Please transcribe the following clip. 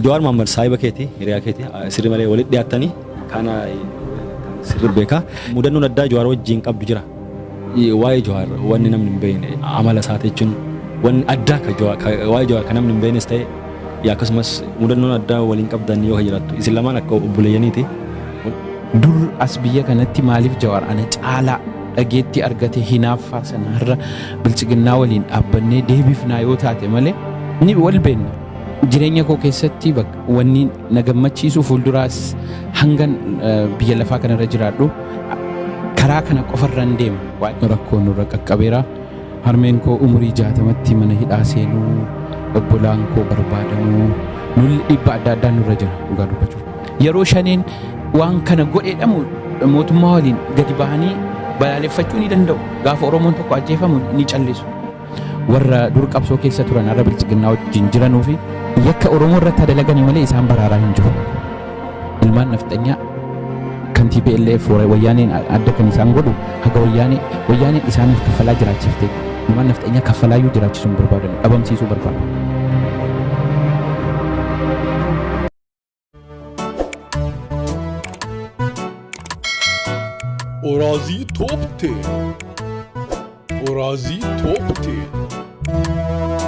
Jawaar Mohaammed saahiba keeti, hiriyaa keeti. Sirri malee walitti dhiyaatanii kana sirri beekaa. Mudannoon addaa Jawaar wajjin qabdu jira. Waa'ee Jawaar wanni namni hin beekne amala isaati jechuun wanni addaa waa'ee Jawaar kan namni hin beeknes ta'e akkasumas mudannoon addaa waliin qabdan yoo jiraattu isin lamaan akka obboleeyyaniiti. Dur as biyya kanatti maaliif Jawaar ana caalaa dhageetti argate hinaaffaa sanarra bilchiginnaa waliin dhaabbannee deebifnaa yoo taate malee ni wal beenna. Jireenya koo keessatti wanni na gammachiisu fuulduraas hangan biyya lafaa kanarra jiraadhu karaa kana qofarra hin deema. Waan rakkoon nurra qaqqabeera. Harmeen koo umurii 60tti mana hidhaa seenuu, obbolaan koo barbaadamuu, nulli dhibba adda addaa nurra jira dhugaa dubbachuuf. Yeroo shaneen waan kana godheedhamu mootummaa waliin gadi bahanii balaaleffachuu ni danda'u. Gaafa Oromoon tokko ajjeefamu ni callisu. Warra dur qabsoo keessa turan har'a bilchiginnaa wajjin jiranuu fi yakka Oromoo irratti dalaganii malee isaan baraaraa hin jiru. Ilmaan nafxanyaa kan TPLF wayyaaneen adda kan isaan godhu haga wayyaaneen isaaniif kaffalaa jiraachifte ilmaan nafxanyaa kaffalaayyuu jiraachisuu hin barbaadan dhabamsiisuu barbaadu. Orazi Top 10. Orazi Top 10.